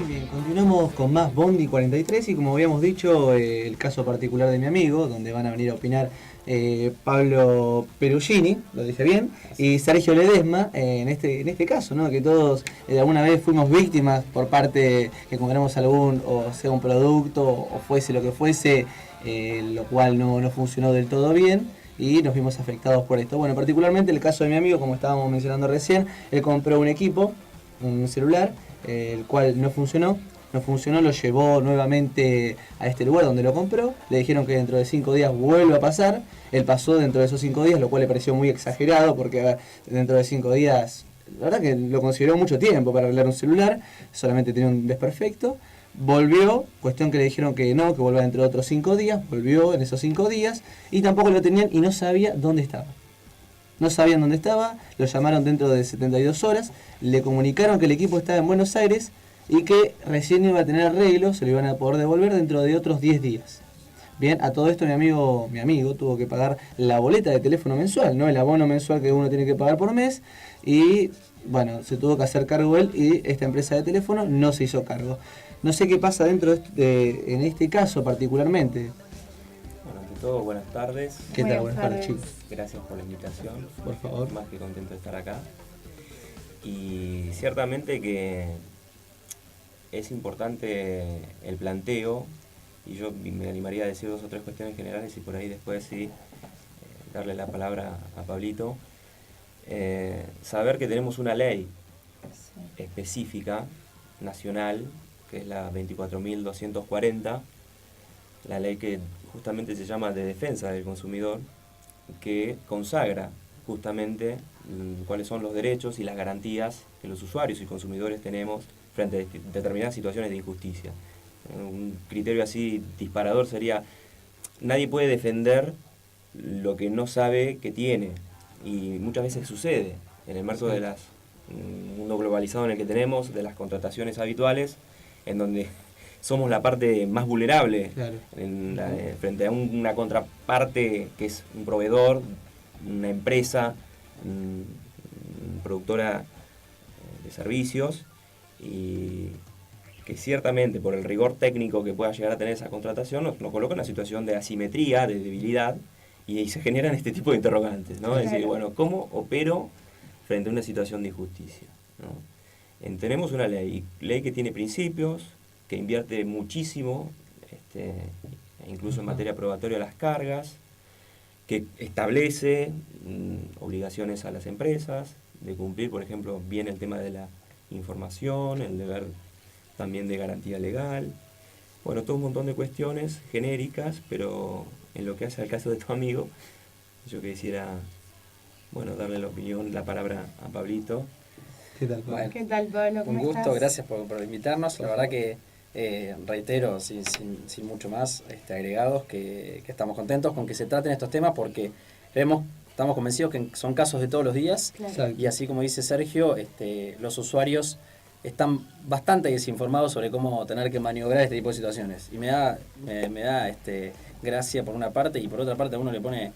Bien, continuamos con más Bondi 43 y como habíamos dicho, el caso particular de mi amigo, donde van a venir a opinar Pablo Perugini, lo dije bien, y Sergio Ledesma, en este caso, ¿no? Que todos alguna vez fuimos víctimas por parte que compramos algún, o sea un producto, o fuese lo que fuese, lo cual no funcionó del todo bien y nos vimos afectados por esto. Bueno, particularmente el caso de mi amigo, como estábamos mencionando recién, él compró un equipo, un celular, el cual no funcionó, lo llevó nuevamente a este lugar donde lo compró, le dijeron que dentro de 5 días vuelve a pasar, él pasó dentro de esos 5 días, lo cual le pareció muy exagerado porque dentro de 5 días, la verdad que lo consideró mucho tiempo para arreglar un celular, solamente tenía un desperfecto, volvió, cuestión que le dijeron que no, que vuelva dentro de otros 5 días, volvió en esos 5 días y tampoco lo tenían y no sabía dónde estaba. No sabían dónde estaba, lo llamaron dentro de 72 horas, le comunicaron que el equipo estaba en Buenos Aires y que recién iba a tener arreglo, se lo iban a poder devolver dentro de otros 10 días. Bien, a todo esto mi amigo tuvo que pagar la boleta de teléfono mensual, ¿no? El abono mensual que uno tiene que pagar por mes y bueno, se tuvo que hacer cargo él y esta empresa de teléfono no se hizo cargo. No sé qué pasa dentro en este caso particularmente. Bueno, ante todo, buenas tardes. ¿Qué tal? Buenas tardes, chicos. Gracias por la invitación. Por favor. Más que contento de estar acá. Y ciertamente que es importante el planteo, y yo me animaría a decir 2 o 3 cuestiones generales y por ahí después sí darle la palabra a Pablito. Saber que tenemos una ley específica, nacional, que es la 24.240, la ley que justamente se llama de defensa del consumidor, que consagra justamente cuáles son los derechos y las garantías que los usuarios y consumidores tenemos frente a determinadas situaciones de injusticia. Un criterio así disparador sería: nadie puede defender lo que no sabe que tiene, y muchas veces sucede en el marco de un mundo globalizado en el que tenemos, de las contrataciones habituales, en donde somos la parte más vulnerable, claro, frente a una contraparte que es un proveedor, una empresa, productora de servicios, y que ciertamente por el rigor técnico que pueda llegar a tener esa contratación nos coloca en una situación de asimetría, de debilidad, y se generan este tipo de interrogantes, ¿no? Claro. Es decir, bueno, ¿cómo opero frente a una situación de injusticia, ¿no? Tenemos una ley que tiene principios, que invierte muchísimo, incluso en materia probatoria, las cargas, que establece obligaciones a las empresas de cumplir, por ejemplo, bien el tema de la información, el deber también de garantía legal. Bueno, todo un montón de cuestiones genéricas, pero en lo que hace al caso de tu amigo, yo quisiera, bueno, darle la opinión, la palabra a Pablito. ¿Qué tal, Pablo? Bueno, ¿qué tal, Pablo? ¿Cómo un gusto, estás? Gracias por invitarnos. La verdad que reitero, sin mucho más agregados, que estamos contentos con que se traten estos temas porque estamos convencidos que son casos de todos los días. Claro. Y así como dice Sergio, los usuarios están bastante desinformados sobre cómo tener que maniobrar este tipo de situaciones. Y me da gracia por una parte, y por otra parte a uno le pone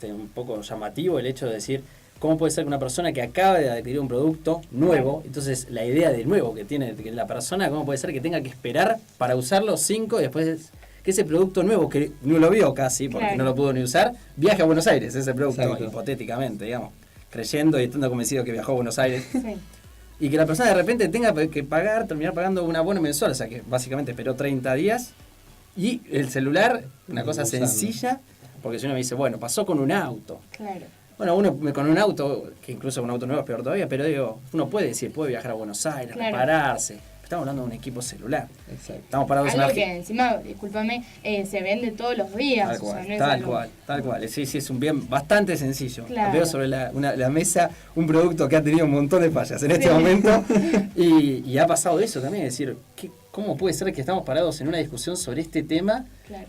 un poco llamativo el hecho de decir: ¿cómo puede ser que una persona que acaba de adquirir un producto nuevo, entonces la idea de nuevo que tiene la persona, cómo puede ser que tenga que esperar para usarlo 5 y después que ese producto nuevo, que no lo vio casi, porque claro, no lo pudo ni usar, viaje a Buenos Aires, ese producto, exacto, hipotéticamente, digamos, creyendo y estando convencido que viajó a Buenos Aires, sí, y que la persona de repente tenga que terminar pagando un abono mensual, o sea que básicamente esperó 30 días, y el celular, una cosa sencilla, porque si uno me dice, bueno, pasó con un auto. Claro. Bueno, uno con un auto, que incluso un auto nuevo es peor todavía, pero digo, uno puede decir, puede viajar a Buenos Aires, claro, repararse. Estamos hablando de un equipo celular. Exacto. Estamos parados algo que encima, discúlpame, se vende todos los días. Tal cual, o sea, no tal cual. Sí, es un bien bastante sencillo. Claro. Veo sobre la mesa un producto que ha tenido un montón de fallas en este momento y ha pasado eso también. Es decir, ¿cómo puede ser que estamos parados en una discusión sobre este tema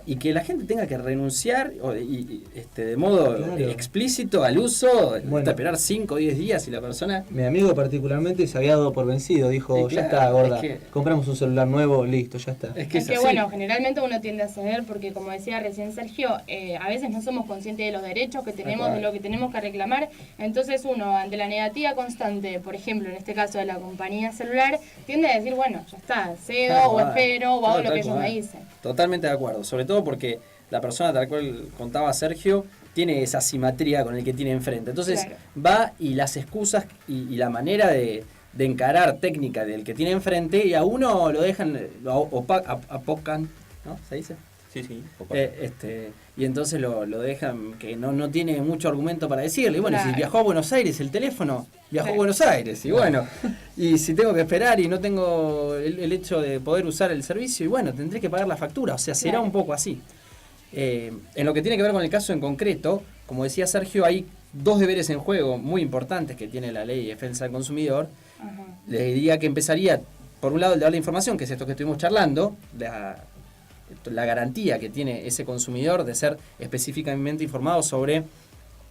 y que la gente tenga que renunciar de modo explícito al uso, esperar 5 o 10 días y la persona... Mi amigo particularmente se había dado por vencido, dijo, ya está, gorda, compramos un celular nuevo, listo, ya está. Es que bueno, generalmente uno tiende a ceder porque, como decía recién Sergio, a veces no somos conscientes de los derechos que tenemos, de lo que tenemos que reclamar, entonces uno, ante la negativa constante, por ejemplo, en este caso de la compañía celular, tiende a decir, bueno, ya está, cedo o espero o hago lo que ellos me dicen. Totalmente de acuerdo, sobre todo porque la persona tal cual contaba Sergio tiene esa simetría con el que tiene enfrente. Entonces va y las excusas y la manera de encarar técnica del que tiene enfrente, y a uno lo dejan, apocan, ¿no? ¿Se dice? Sí. Y entonces lo dejan que no tiene mucho argumento para decirle. Y bueno, si viajó a Buenos Aires el teléfono, viajó a Buenos Aires. Y bueno, y si tengo que esperar y no tengo el hecho de poder usar el servicio, y bueno, tendré que pagar la factura. O sea, será un poco así. En lo que tiene que ver con el caso en concreto, como decía Sergio, hay 2 deberes en juego muy importantes que tiene la ley de defensa del consumidor. Les diría que empezaría, por un lado, el de dar la información, que es esto que estuvimos charlando, la garantía que tiene ese consumidor de ser específicamente informado sobre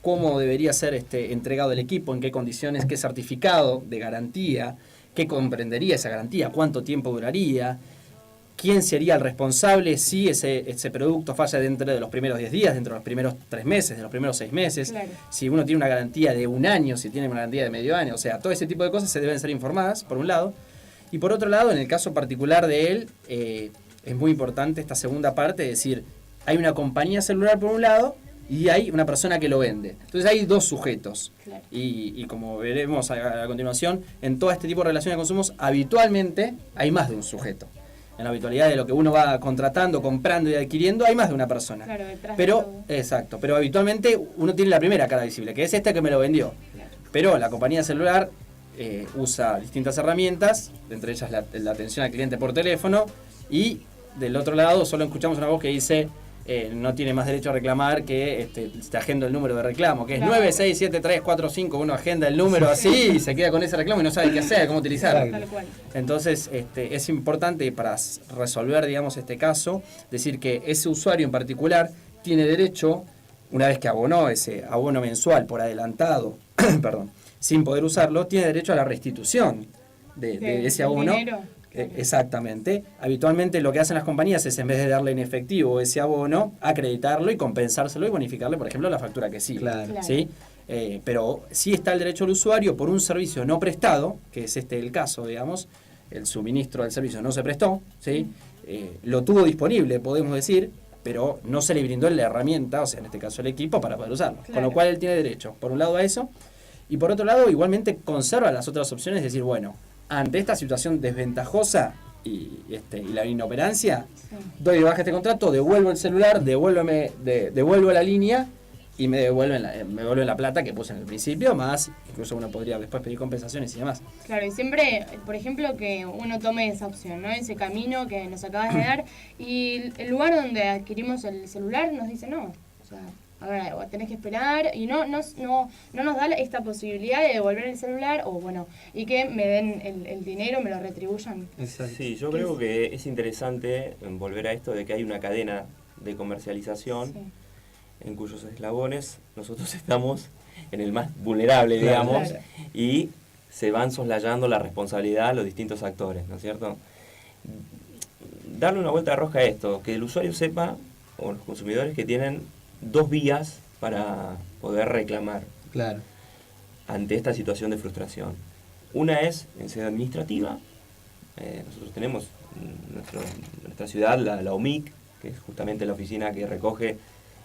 cómo debería ser entregado el equipo, en qué condiciones, qué certificado de garantía, qué comprendería esa garantía, cuánto tiempo duraría, quién sería el responsable si ese producto falla dentro de los primeros 10 días, dentro de los primeros 3 meses, de los primeros 6 meses, si uno tiene una garantía de 1 año, si tiene una garantía de medio año, o sea, todo ese tipo de cosas se deben ser informadas, por un lado, y por otro lado, en el caso particular de él, es muy importante esta segunda parte, es decir, hay una compañía celular por un lado y hay una persona que lo vende. Entonces hay 2 sujetos. Y como veremos a continuación, en todo este tipo de relaciones de consumos, habitualmente hay más de un sujeto. En la habitualidad de lo que uno va contratando, comprando y adquiriendo, hay más de una persona. Pero habitualmente uno tiene la primera cara visible, que es esta que me lo vendió. Pero la compañía celular usa distintas herramientas, entre ellas la atención al cliente por teléfono, y del otro lado solo escuchamos una voz que dice no tiene más derecho a reclamar que te agenda el número de reclamo, que es 967345, uno agenda el número así y se queda con ese reclamo y no sabe qué hacer, cómo utilizarlo. Entonces es importante para resolver, digamos, este caso, decir que ese usuario en particular tiene derecho, una vez que abonó ese abono mensual por adelantado, perdón, sin poder usarlo, tiene derecho a la restitución de ese abono. Exactamente. Habitualmente lo que hacen las compañías es, en vez de darle en efectivo ese abono, acreditarlo y compensárselo y bonificarle, por ejemplo, la factura que sigue. ¿Sí? Pero sí está el derecho al usuario por un servicio no prestado, que es el caso, digamos, el suministro del servicio no se prestó, ¿sí? Lo tuvo disponible, podemos decir, pero no se le brindó la herramienta, o sea, en este caso el equipo, para poder usarlo. Con lo cual él tiene derecho, por un lado, a eso, y por otro lado, igualmente conserva las otras opciones, es decir, bueno, ante esta situación desventajosa y la inoperancia, doy de baja este contrato, devuelvo el celular, devuelvo la línea y me devuelven la plata que puse en el principio, más incluso uno podría después pedir compensaciones y demás. Claro, y siempre, por ejemplo, que uno tome esa opción, ¿no? Ese camino que nos acabas de dar, y el lugar donde adquirimos el celular nos dice no, o sea, ahora tenés que esperar, y no nos da esta posibilidad de devolver el celular, o bueno, y que me den el dinero, me lo retribuyan. Exacto. Sí, yo creo que es interesante volver a esto de que hay una cadena de comercialización en cuyos eslabones nosotros estamos en el más vulnerable, digamos, y se van soslayando la responsabilidad a los distintos actores, ¿no es cierto? Darle una vuelta de rosca a esto, que el usuario sepa, o los consumidores, que tienen 2 vías para poder reclamar ante esta situación de frustración. Una es en sede administrativa. Nosotros tenemos en nuestra ciudad la OMIC, que es justamente la oficina que recoge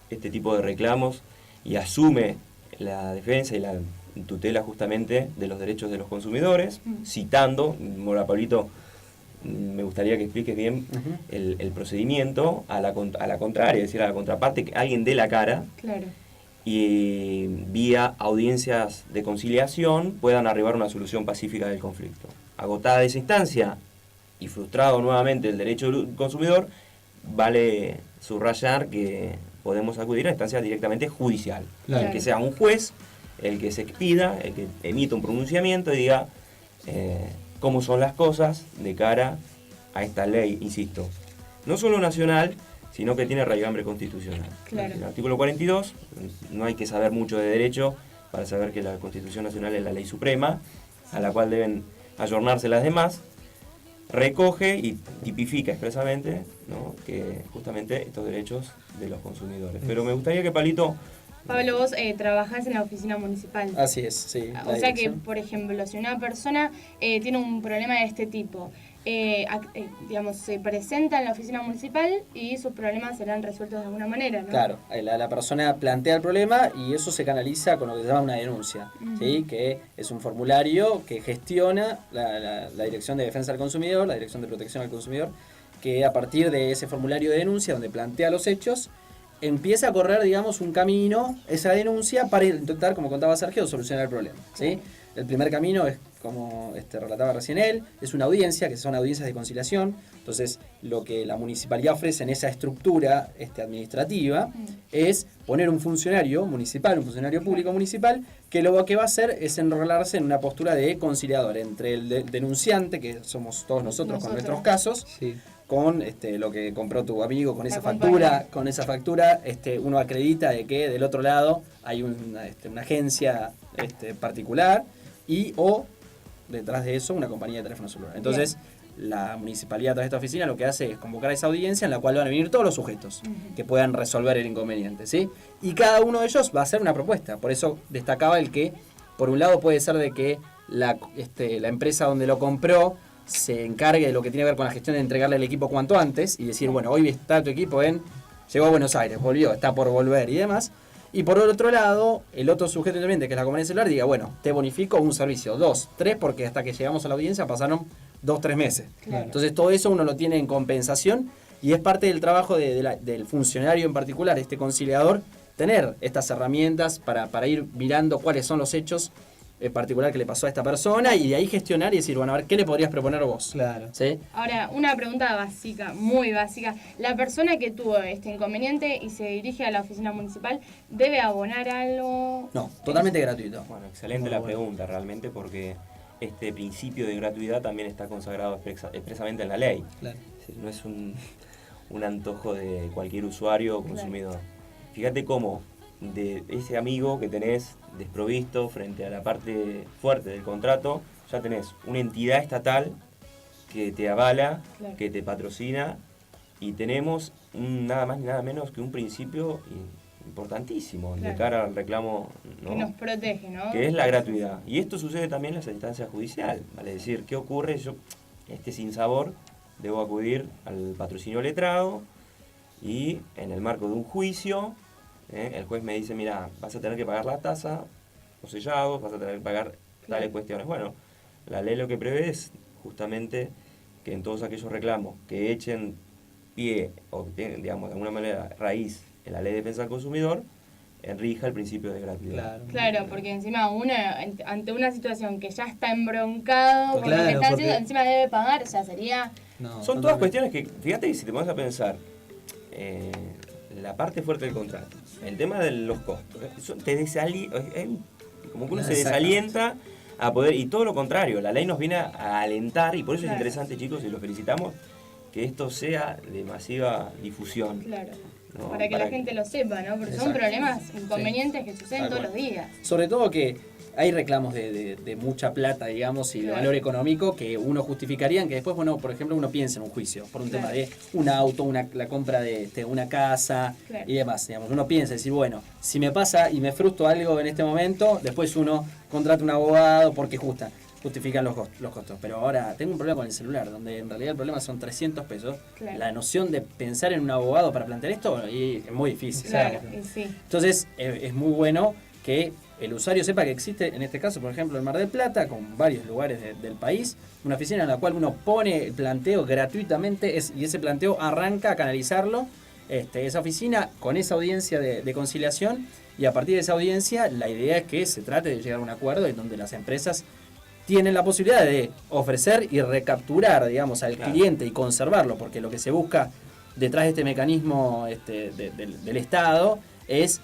este tipo de reclamos y asume la defensa y la tutela justamente de los derechos de los consumidores, citando, Mora Pablito, me gustaría que expliques bien el procedimiento a la contraria, es decir, a la contraparte, que alguien dé la cara y vía audiencias de conciliación puedan arribar a una solución pacífica del conflicto. Agotada esa instancia y frustrado nuevamente el derecho del consumidor, vale subrayar que podemos acudir a instancia directamente judicial. Que sea un juez el que se expida, el que emita un pronunciamiento y diga cómo son las cosas de cara a esta ley, insisto, no solo nacional, sino que tiene raigambre constitucional. Claro. El artículo 42, no hay que saber mucho de derecho para saber que la Constitución Nacional es la ley suprema, a la cual deben ayornarse las demás, recoge y tipifica expresamente, ¿no?, que justamente estos derechos de los consumidores. Pero me gustaría que Pablo, vos trabajás en la oficina municipal. Así es, sí. O sea que, por ejemplo, si una persona tiene un problema de este tipo, digamos, se presenta en la oficina municipal y sus problemas serán resueltos de alguna manera, ¿no? Claro, la persona plantea el problema y eso se canaliza con lo que se llama una denuncia, ¿sí? Que es un formulario que gestiona la Dirección de Defensa del Consumidor, la Dirección de Protección al Consumidor, que a partir de ese formulario de denuncia, donde plantea los hechos, empieza a correr, digamos, un camino, esa denuncia, para intentar, como contaba Sergio, solucionar el problema, ¿sí? El primer camino es, como relataba recién él, es una audiencia, que son audiencias de conciliación. Entonces, lo que la municipalidad ofrece en esa estructura administrativa es poner un funcionario municipal, un funcionario público municipal, que lo que va a hacer es enrolarse en una postura de conciliador entre el denunciante, que somos todos nosotros con nuestros casos, Sí. con lo que compró tu amigo, con La esa compañía. factura, uno acredita de que del otro lado hay una agencia particular o detrás de eso una compañía de teléfono celular. Entonces, la municipalidad, a través de esta oficina, lo que hace es convocar a esa audiencia en la cual van a venir todos los sujetos que puedan resolver el inconveniente, ¿sí? Y cada uno de ellos va a hacer una propuesta. Por eso destacaba el que, por un lado, puede ser de que la empresa donde lo compró se encargue de lo que tiene que ver con la gestión de entregarle el equipo cuanto antes y decir, bueno, hoy está tu equipo llegó a Buenos Aires, volvió, está por volver y demás. Y por otro lado, el otro sujeto independiente, que es la compañía celular, diga, bueno, te bonifico un servicio, 2, 3, porque hasta que llegamos a la audiencia pasaron 2, 3 meses. Claro. Entonces todo eso uno lo tiene en compensación y es parte del trabajo del funcionario en particular, conciliador, tener estas herramientas para ir mirando cuáles son los hechos en particular que le pasó a esta persona y de ahí gestionar y decir, bueno, a ver, ¿qué le podrías proponer vos? Claro. ¿Sí? Ahora, una pregunta básica, muy básica. La persona que tuvo este inconveniente y se dirige a la oficina municipal, ¿debe abonar algo? No, totalmente gratuito. Bueno, excelente Muy la bueno. pregunta realmente, porque este principio de gratuidad también está consagrado expresamente en la ley. Claro. Es decir, no es un antojo de cualquier usuario o consumidor. Fíjate cómo de ese amigo que tenés desprovisto frente a la parte fuerte del contrato, ya tenés una entidad estatal que te avala, Claro. que te patrocina, y tenemos nada más ni nada menos que un principio importantísimo de Claro. cara al reclamo, ¿no?, Que nos protege, ¿no? que es la gratuidad. Y esto sucede también en las instancias judiciales, vale decir, ¿qué ocurre? Yo, sinsabor, debo acudir al patrocinio letrado y en el marco de un juicio, el juez me dice, mira, vas a tener que pagar la tasa, los sellados, vas a tener que pagar tales cuestiones. Bueno, la ley lo que prevé es justamente que en todos aquellos reclamos que echen pie, o digamos, de alguna manera raíz en la ley de defensa del consumidor, rija el principio de gratuidad. Claro, porque encima uno, ante una situación que ya está embroncado por lo que Claro, está porque- haciendo, encima debe pagar, o sea, sería... No, Son todas cuestiones que, fíjate, si te pones a pensar, la parte fuerte del contrato, el tema de los costos, como que uno se Exacto. desalienta a poder, y todo lo contrario, la ley nos viene a alentar, y por eso Claro. es interesante, chicos, y los felicitamos, que esto sea de masiva difusión. Claro. ¿no? Para que la gente lo sepa, ¿no? Porque son Exacto. problemas, inconvenientes que suceden Tal todos cual. los días. Sobre todo que hay reclamos de mucha plata, digamos, y de Claro. valor económico que uno justificaría que después, bueno, por ejemplo, uno piensa en un juicio por un Claro. tema de un auto, la compra de una casa Claro. y demás, digamos. Uno piensa, decir, bueno, si me pasa y me frustro algo en este momento, después uno contrata un abogado porque justifican los costos. Pero ahora tengo un problema con el celular, donde en realidad el problema son 300 pesos. Claro. La noción de pensar en un abogado para plantear esto y es muy difícil. Claro, y sí. Entonces es muy bueno que el usuario sepa que existe, en este caso, por ejemplo, en Mar del Plata, con varios lugares del país, una oficina en la cual uno pone el planteo gratuitamente y ese planteo arranca a canalizarlo, esa oficina con esa audiencia de conciliación, y a partir de esa audiencia la idea es que se trate de llegar a un acuerdo en donde las empresas tienen la posibilidad de ofrecer y recapturar, digamos, al Claro. cliente y conservarlo, porque lo que se busca detrás de este mecanismo del Estado es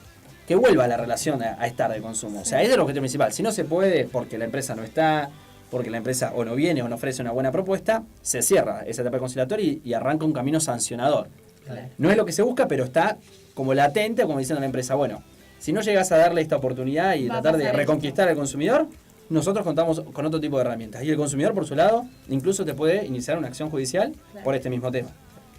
que vuelva la relación a estar de consumo. O sea, ese es el objetivo principal. Si no se puede, porque la empresa no está, porque la empresa o no viene o no ofrece una buena propuesta, se cierra esa etapa conciliatoria y arranca un camino sancionador. Claro. No es lo que se busca, pero está como latente, como diciendo la empresa, bueno, si no llegas a darle esta oportunidad y Va a tratar de pasar reconquistar al consumidor, nosotros contamos con otro tipo de herramientas. Y el consumidor, por su lado, incluso te puede iniciar una acción judicial Claro. por este mismo tema.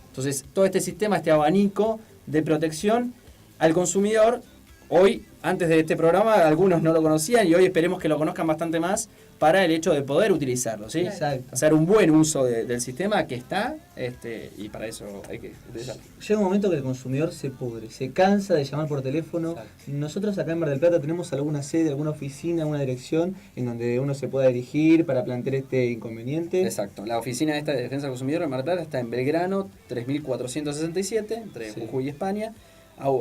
Entonces, todo este sistema, este abanico de protección al consumidor, hoy, antes de este programa, algunos no lo conocían y hoy esperemos que lo conozcan bastante más para el hecho de poder utilizarlo, ¿sí? Exacto. Hacer un buen uso del sistema que está, y para eso hay que utilizarlo. Llega un momento que el consumidor se pudre, se cansa de llamar por teléfono. Exacto. Nosotros acá en Mar del Plata tenemos alguna sede, alguna oficina, alguna dirección en donde uno se pueda dirigir para plantear este inconveniente. Exacto. La oficina esta de defensa del consumidor en Mar del Plata está en Belgrano 3467, entre Sí. Jujuy y España.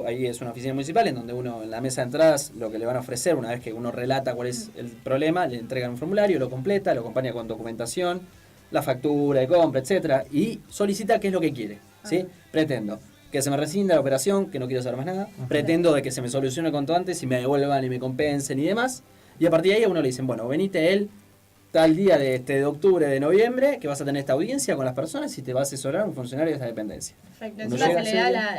Ahí es una oficina municipal en donde uno, en la mesa de entradas, lo que le van a ofrecer, una vez que uno relata cuál es el problema, le entregan un formulario, lo completa, lo acompaña con documentación, la factura de compra, etcétera, y solicita qué es lo que quiere, ¿sí? Pretendo que se me rescinda la operación, que no quiero saber más nada, pretendo de que se me solucione cuanto antes y me devuelvan y me compensen y demás, y a partir de ahí a uno le dicen, bueno, venite el tal día de octubre, de noviembre, que vas a tener esta audiencia con las personas y te va a asesorar un funcionario de esta dependencia. Perfecto. Uno Encima llega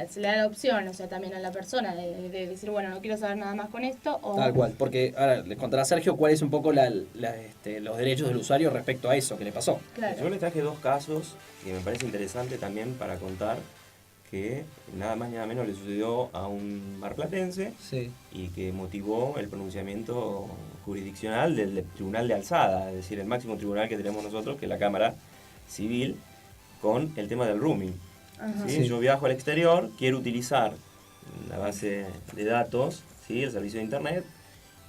se le da la opción, o sea, también a la persona de decir, bueno, no quiero saber nada más con esto. O... Tal cual, porque ahora les contará Sergio cuál es un poco los derechos del usuario respecto a eso que le pasó. Claro. Yo les traje dos casos que me parece interesante también para contar que nada más ni nada menos le sucedió a un marplatense Sí. y que motivó el pronunciamiento jurisdiccional del Tribunal de Alzada, es decir, el máximo tribunal que tenemos nosotros, que es la Cámara Civil, con el tema del roaming. Ajá. ¿Sí? Sí. Yo viajo al exterior, quiero utilizar la base de datos, ¿sí? El servicio de internet,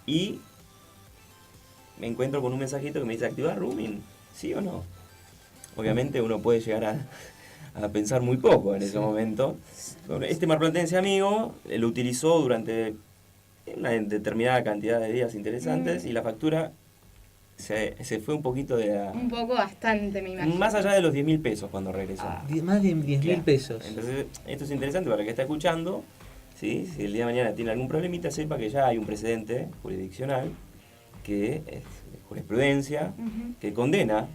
y me encuentro con un mensajito que me dice activar roaming, ¿sí o no? Obviamente uno puede llegar a pensar muy poco en ese momento. Este marplatense amigo lo utilizó durante una determinada cantidad de días interesantes y la factura se fue un poquito de la... Un poco bastante, me imagino. Más allá de los 10.000 pesos cuando regresó. Más de 10.000 Claro. pesos. Entonces, esto es interesante para el que está escuchando, ¿sí? Si el día de mañana tiene algún problemita, sepa que ya hay un precedente jurisdiccional que es jurisprudencia, Ujú. que condena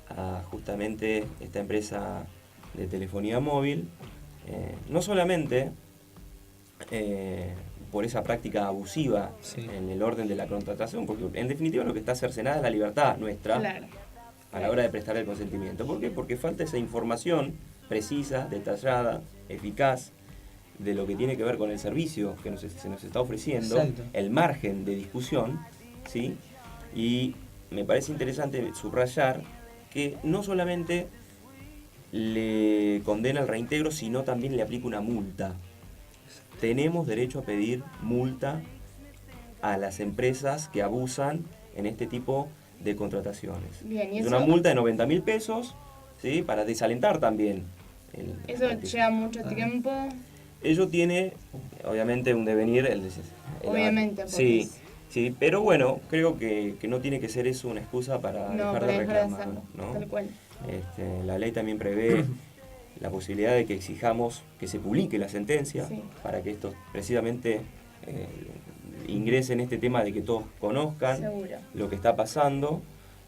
a justamente esta empresa de telefonía móvil, no solamente por esa práctica abusiva Sí. en el orden de la contratación, porque en definitiva lo que está cercenada es la libertad nuestra Claro. a la hora de prestar el consentimiento. ¿Por qué? Porque falta esa información precisa, detallada, eficaz, de lo que tiene que ver con el servicio que se nos está ofreciendo, Exacto. el margen de discusión, ¿sí? Y me parece interesante subrayar que no solamente le condena el reintegro, sino también le aplica una multa. Tenemos derecho a pedir multa a las empresas que abusan en este tipo de contrataciones. Bien, y Es eso, una multa de 90.000 pesos, ¿sí? Para desalentar también. eso lleva mucho Ah. tiempo. Ello tiene, obviamente, un devenir. Obviamente, porque Sí, es- sí, pero bueno, creo que no tiene que ser eso una excusa para No, dejar para de dejar de reclamar. hacerlo, ¿no? tal cual. La ley también prevé la posibilidad de que exijamos que se publique la sentencia Sí. para que esto precisamente ingrese en este tema de que todos conozcan Seguro. lo que está pasando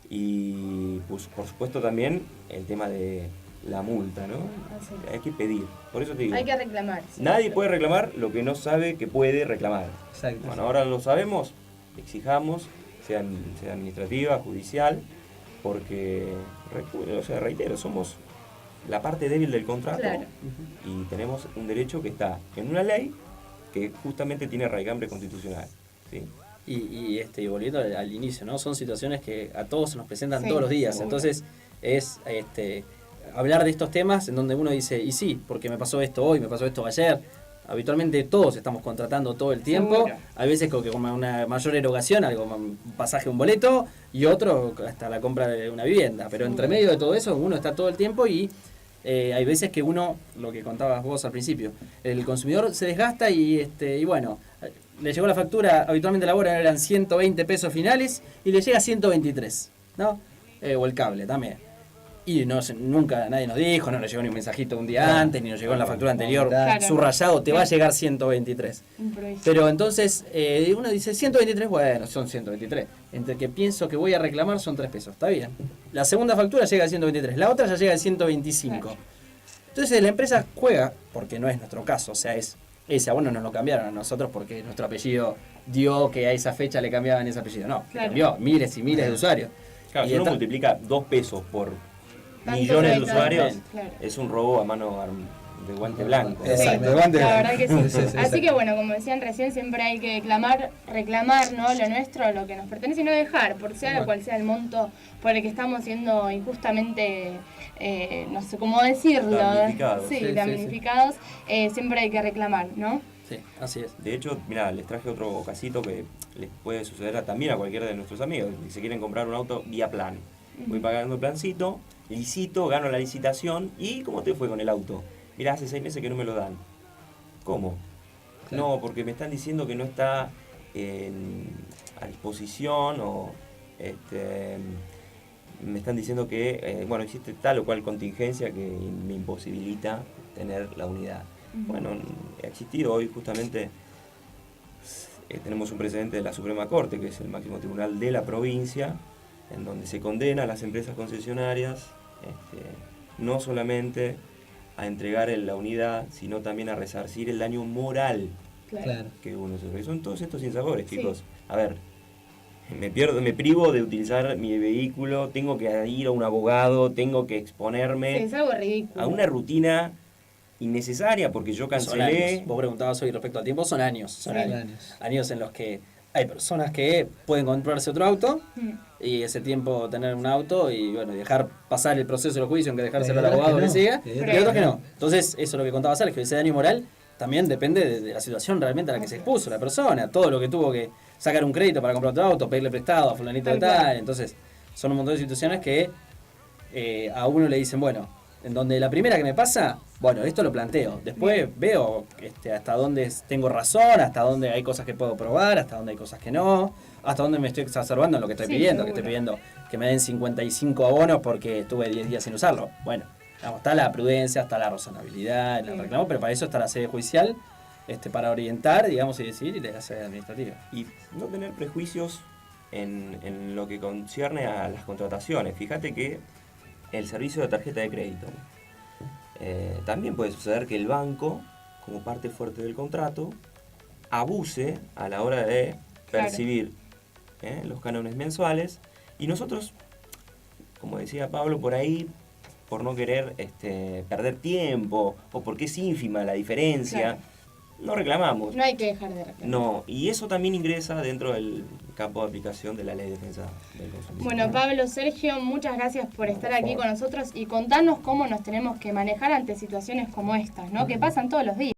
y pues, por supuesto también el tema de la multa, ¿no? Así. Hay que pedir, por eso te digo, Hay que reclamar. sí. nadie puede reclamar lo que no sabe que puede reclamar. Exacto. Bueno, ahora lo sabemos, exijamos, sea administrativa, judicial, porque, o sea, reitero, somos la parte débil del contrato Claro. y tenemos un derecho que está en una ley que justamente tiene raigambre constitucional. ¿Sí? Y volviendo al inicio, ¿no? Son situaciones que a todos se nos presentan Sí, todos los días. seguro. Entonces, es hablar de estos temas en donde uno dice, y sí, porque me pasó esto hoy, me pasó esto ayer. Habitualmente todos estamos contratando todo el tiempo. Seguro. Hay veces con una mayor erogación, algo, un pasaje, un boleto, y otro hasta la compra de una vivienda. Pero entre Seguro. medio de todo eso, uno está todo el tiempo y hay veces que uno, lo que contabas vos al principio, el consumidor se desgasta y bueno, le llegó la factura, habitualmente la hora eran 120 pesos finales y le llega a 123, ¿no? O el cable también. Y nunca nadie nos dijo, no nos llegó ni un mensajito un día antes, ni nos llegó en la factura anterior Claro. subrayado, te va a llegar 123. Improviso. Pero entonces uno dice 123, bueno, son 123. Entre que pienso que voy a reclamar son 3 pesos, está bien. La segunda factura llega a 123, la otra ya llega a 125. Claro. Entonces la empresa juega, porque no es nuestro caso, o sea, es ese, a uno nos lo cambiaron a nosotros porque nuestro apellido dio que a esa fecha le cambiaban ese apellido. No, Claro. cambió miles y miles de usuarios. Claro, Y si uno está- multiplica 2 pesos por Tanto millones de de usuarios, claro. es un robo a mano de guante blanco. Exacto, Sí, guante la blanco. verdad que sí. Sí, sí, Así sí. que bueno, como decían recién, siempre hay que reclamar, ¿no? Lo nuestro, lo que nos pertenece y no dejar, por sea cual sea el monto por el que estamos siendo injustamente, no sé cómo decirlo, Damnificados. Sí, Sí, sí, damnificados, siempre hay que reclamar, ¿no? Sí, así es. De hecho, mira, les traje otro casito que les puede suceder también a cualquiera de nuestros amigos. Si se quieren comprar un auto vía plan. Voy pagando el plancito, licito, gano la licitación y ¿cómo te fue con el auto? Mira, hace 6 meses que no me lo dan. ¿Cómo? Claro. No, porque me están diciendo que no está a disposición o me están diciendo que, bueno, existe tal o cual contingencia que me imposibilita tener la unidad. Bueno, ha existido hoy justamente, tenemos un precedente de la Suprema Corte, que es el máximo tribunal de la provincia, en donde se condena a las empresas concesionarias no solamente a entregar la unidad, sino también a resarcir el daño moral Claro. que uno se. Son todos estos sinsabores, Sí. chicos. A ver, me privo de utilizar mi vehículo, tengo que ir a un abogado, tengo que Sí, exponerme es algo ridículo. a una rutina innecesaria porque yo Son cancelé. años. Vos preguntabas hoy respecto al tiempo, son años. Son Sí. años. Años en los que hay personas que pueden comprarse otro auto Mm. y ese tiempo tener un auto y bueno, dejar pasar el proceso del juicio, en que dejárselo al Pero hay abogado que otros que siga, no. y otros que no. Entonces, eso es lo que contaba Sergio, ese daño moral también depende de la situación realmente a la que se expuso la persona, todo lo que tuvo que sacar un crédito para comprar otro auto, pedirle prestado a fulanito de Tal cual. tal, entonces son un montón de situaciones que a uno le dicen, bueno, en donde la primera que me pasa, bueno, esto lo planteo, después veo hasta dónde tengo razón, hasta dónde hay cosas que puedo probar, hasta dónde hay cosas que no, hasta dónde me estoy exacerbando en lo que estoy Sí, pidiendo, que seguro. estoy pidiendo que me den 55 abonos porque estuve 10 días sin usarlo. Bueno, digamos, está la prudencia, está la razonabilidad, el Sí. reclamo, pero para eso está la sede judicial, para orientar, digamos, y decidir, y la sede administrativa. Y no tener prejuicios en lo que concierne a las contrataciones. Fíjate que el servicio de tarjeta de crédito. También puede suceder que el banco, como parte fuerte del contrato, abuse a la hora de percibir los cánones mensuales y nosotros, como decía Pablo, por ahí, por no querer perder tiempo o porque es ínfima la diferencia, Claro. no reclamamos. No hay que dejar de reclamar. No, y eso también ingresa dentro del campo de aplicación de la Ley de Defensa del Consumidor. Bueno, Pablo, Sergio, muchas gracias por estar aquí con nosotros y contarnos cómo nos tenemos que manejar ante situaciones como estas, ¿no? Que pasan todos los días.